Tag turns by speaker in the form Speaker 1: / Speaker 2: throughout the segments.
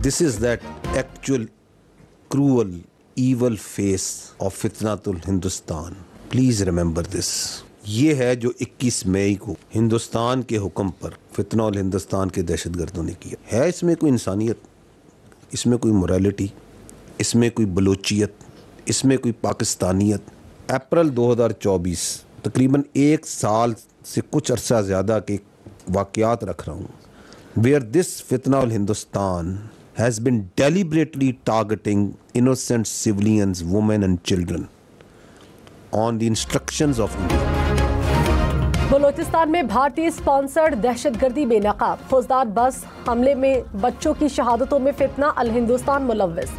Speaker 1: This is that actual cruel evil face of फितनातुल Hindustan. Please remember this. ये है जो 21 मई को हिंदुस्तान के हुक्म पर फितनाउल हिंदुस्तान के दहशतगर्दों ने किया है. इसमें कोई इंसानियत, इसमें कोई मोरालिटी, इसमें कोई बलोचियत, इसमें कोई पाकिस्तानियत. अप्रैल 2024, तकरीबन 1 साल से कुछ अरसा ज़्यादा के वाक़यात रख रहा हूँ, वेयर दिस फितनाउल Hindustan has been deliberately targeting innocent civilians, women and children on the instructions of India.
Speaker 2: Balochistan में भारतीय स्पॉन्सर्ड दहशतगर्दी बेनकाब. फौजदार बस हमले में बच्चों की शहादतों में फितना अल हिंदुस्तान मुलव्विस.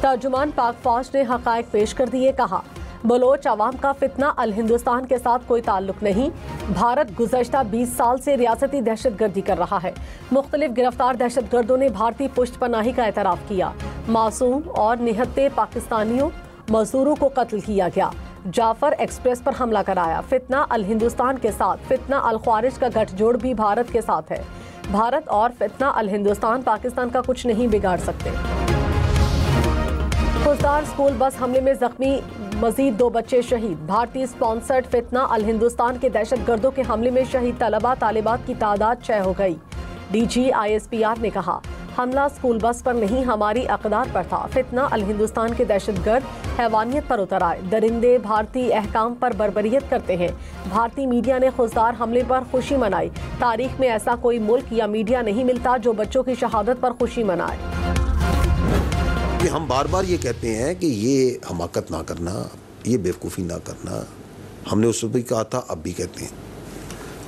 Speaker 2: तर्जुमान पाक फौज ने हकायक पेश कर दिए. कहा, बलोच अवाम का फितना अल हिंदुस्तान के साथ कोई ताल्लुक नहीं. भारत गुज़श्ता 20 साल से रियासती दहशतगर्दी कर रहा है. मुख्तलिफ गिरफ्तार दहशतगर्दों ने भारतीय पुष्टपनाही का एतराफ़ किया. मासूम और निहत्ते पाकिस्तानियों मजदूरों को कत्ल किया गया. जाफर एक्सप्रेस पर हमला कराया. फितना अल हिंदुस्तान के साथ फितना अल ख्वारिज का गठजोड़ भी भारत के साथ है. भारत और फितना अल हिंदुस्तान पाकिस्तान का कुछ नहीं बिगाड़ सकते. फौजदार स्कूल बस हमले में जख्मी, मजीद 2 बच्चे शहीद. भारतीय स्पॉन्सर्ड फितना अल हिंदुस्तान के दहशतगर्दों के हमले में शहीद तलबा तालिबात की तादाद 6 हो गई. DG ISPR ने कहा, हमला स्कूल बस पर नहीं हमारी अक़दार पर था. फितना अल हिंदुस्तान के दहशतगर्द हैवानियत पर उतर आए. दरिंदे भारतीय अहकाम पर बर्बरियत करते हैं. भारतीय मीडिया ने खुजदार हमले पर खुशी मनाई. तारीख में ऐसा कोई मुल्क या मीडिया नहीं मिलता जो बच्चों की शहादत पर खुशी मनाए.
Speaker 1: कि हम बार बार ये कहते हैं कि ये हमाकत ना करना, ये बेवकूफ़ी ना करना. हमने उस वक्त भी कहा था, अब भी कहते हैं.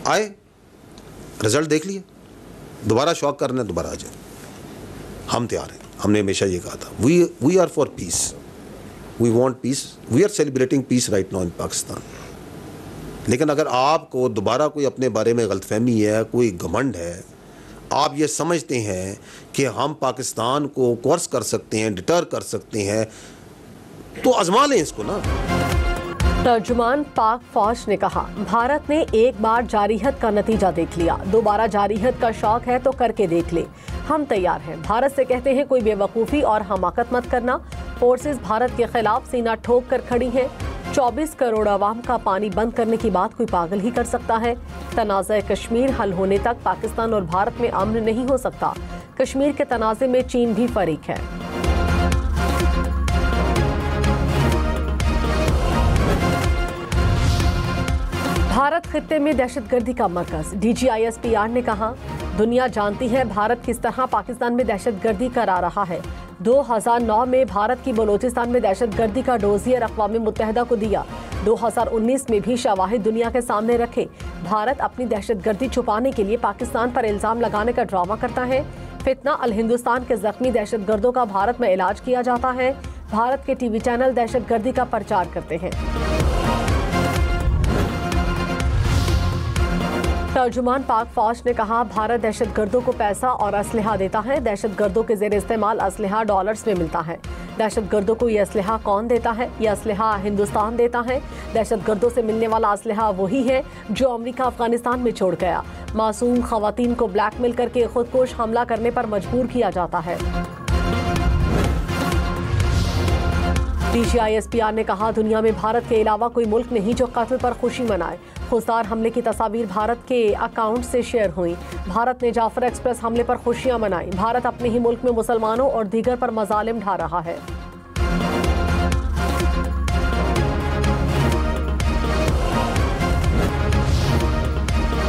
Speaker 1: आए, रिजल्ट देख लिए, दोबारा शौक करना, दोबारा आ जाए. हम तैयार हैं. हमने हमेशा ये कहा था, we are for peace, we want peace, we are celebrating peace right now in Pakistan. लेकिन अगर आपको दोबारा कोई अपने बारे में गलतफहमी है, कोई घमंड है, आप ये समझते हैं कि हम पाकिस्तान को कोर्स कर सकते हैं, डिटर कर सकते हैं, तो आजमा लें इसको ना.
Speaker 2: तर्जुमान पाक फौज ने कहा, भारत ने एक बार जारिहत का नतीजा देख लिया. दोबारा जारिहत का शौक है तो करके देख ले. हम तैयार हैं. भारत से कहते हैं, कोई बेवकूफ़ी और हमाकत मत करना. फोर्सेस भारत के खिलाफ सीना ठोक कर खड़ी हैं. 24 करोड़ आवाम का पानी बंद करने की बात कोई पागल ही कर सकता है. तनाज़ा कश्मीर हल होने तक पाकिस्तान और भारत में अमन नहीं हो सकता. कश्मीर के तनाज़े में चीन भी फरीक है. भारत खित्ते में दहशतगर्दी का मरकज. DG ISPR ने कहा, दुनिया जानती है भारत किस तरह पाकिस्तान में दहशतगर्दी करा रहा है. 2009 में भारत की बलूचिस्तान में दहशतगर्दी का डोजियर अक़वाम मुत्तहिदा को दिया. 2019 में भी शवाहिद दुनिया के सामने रखे. भारत अपनी दहशतगर्दी छुपाने के लिए पाकिस्तान पर इल्ज़ाम लगाने का ड्रामा करता है. फितना अल हिंदुस्तान के जख्मी दहशतगर्दों का भारत में इलाज किया जाता है. भारत के TV चैनल दहशतगर्दी का प्रचार करते हैं. तर्जुमान पाक फौज ने कहा, भारत दहशतगर्दों को पैसा और असलहा देता है. दहशतगर्दों के ज़ेर इस्तेमाल असलहा डॉलर्स में मिलता है. दहशतगर्दों को ये असलहा कौन देता है? ये असलहा हिंदुस्तान देता है. दहशतगर्दों से मिलने वाला असलहा वही है जो अमेरिका अफगानिस्तान में छोड़ गया. मासूम खवातीन को ब्लैकमेल करके खुदकुश हमला करने पर मजबूर किया जाता है. DG ISPR ने कहा, दुनिया में भारत के अलावा कोई मुल्क नहीं जो कत्ल पर खुशी मनाए. खुजदार हमले की तस्वीर भारत के अकाउंट से शेयर हुई. भारत ने जाफर एक्सप्रेस हमले पर खुशियां मनाई. भारत अपने ही मुल्क में मुसलमानों और दीगर पर मजालिम ढा रहा है.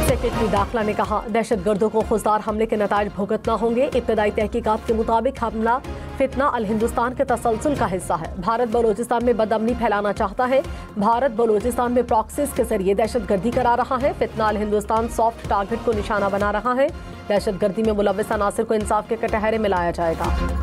Speaker 2: सेक्रेटरी दाखिला ने कहा, दहशतगर्दों को खुजदार हमले के नताइज भुगतना होंगे. इब्तदाई तहकीकात के मुताबिक हमला फितना अल हिंदुस्तान के तसलसल का हिस्सा है. भारत बलूचिस्तान में बदअमनी फैलाना चाहता है. भारत बलूचिस्तान में प्रॉक्सीज के जरिए दहशतगर्दी करा रहा है. फितना अल हिंदुस्तान सॉफ्ट टारगेट को निशाना बना रहा है. दहशतगर्दी में मुलव्विस अनासिर को इंसाफ के कटहरे में लाया जाएगा.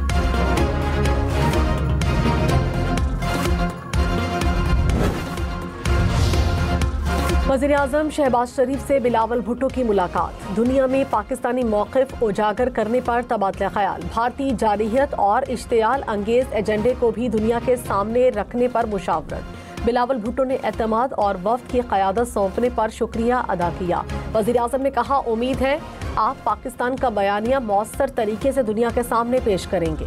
Speaker 2: वज़ीर-ए-आज़म शहबाज शरीफ से बिलावल भुट्टो की मुलाकात. दुनिया में पाकिस्तानी मौक़िफ़ उजागर करने पर तबादला ख्याल. भारतीय जारहियत और इश्तियाल अंगेज एजेंडे को भी दुनिया के सामने रखने पर मुशावरत. बिलावल भुट्टो ने एतमाद और वफ्द की क़यादत सौंपने पर शुक्रिया अदा किया. वज़ीर-ए-आज़म ने कहा, उम्मीद है आप पाकिस्तान का बयानिया मौसर तरीके से दुनिया के सामने पेश करेंगे।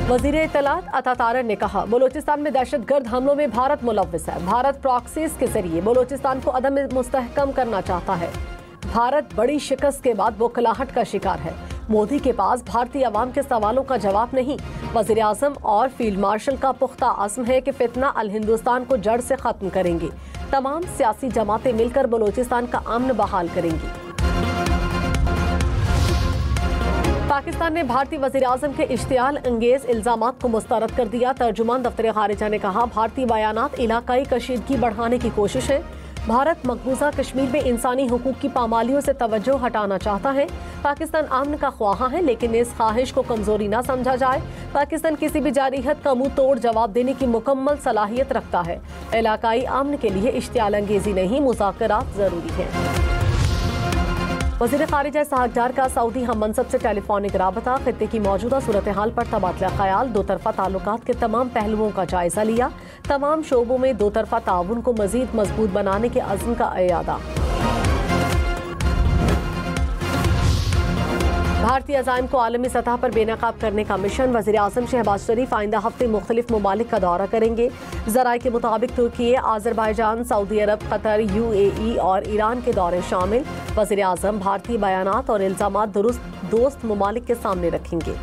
Speaker 2: वज़ीर इत्तलात अता तारर ने कहा, बलूचिस्तान में दहशतगर्द हमलों में भारत मुलव्विस है। भारत प्रॉक्सीज के जरिए बलूचिस्तान को अदम मुस्तहकम करना चाहता है। भारत बड़ी शिकस्त के बाद बौखलाहट का शिकार है। मोदी के पास भारतीय अवाम के सवालों का जवाब नहीं। वज़ीर आज़म और फील्ड मार्शल का पुख्ता अज़्म है कि फितना अल हिंदुस्तान को जड़ से खत्म करेंगे। तमाम सियासी जमातें मिलकर बलूचिस्तान का अमन बहाल करेंगी। पाकिस्तान ने भारतीय वज़ीर आज़म के इश्तियाल अंगेज इल्ज़ामात को मुस्तरद कर दिया। तर्जुमान दफ्तर खारिजा ने कहा, भारतीय बयानात इलाकाई कशीदगी बढ़ाने की कोशिश है। भारत मकबूजा कश्मीर में इंसानी हुकूक की पामालियों से तवज्जो हटाना चाहता है। पाकिस्तान अमन का ख्वाहा है, लेकिन इस ख्वाहिश को कमजोरी न समझा जाए। पाकिस्तान किसी भी जारिहत का मुंह तोड़ जवाब देने की मुकम्मल सलाहियत रखता है। इलाकाई अमन के लिए इश्तियाल अंगेजी नहीं, मुज़ाकरात जरूरी है। वज़ीर खारिजा इसहाक़ का सऊदी हम मनसब से टेलीफोनिक राबता, खित्ते की मौजूदा सूरत हाल पर तबादला ख्याल, दो तरफ़ा ताल्लुकात के तमाम पहलुओं का जायजा लिया। तमाम शोबों में दो तरफ़ा ताउन को मज़ीद मजबूत बनाने के अज़्म का इयादा। भारतीय अज़ाइम को आलमी सतह पर बेनकाब करने का मिशन। वज़ीर आज़म शहबाज शरीफ आइंदा हफ्ते मुख्तलिफ ममालिक का दौरा करेंगे। ज़राए के मुताबिक तुर्की, आज़रबाईजान, सऊदी अरब, कतर, UAE और ईरान के दौरे शामिल। वज़ीर आज़म भारतीय बयानात और इल्ज़ामात दुरुस्त दोस्त ममालिक के सामने रखेंगे।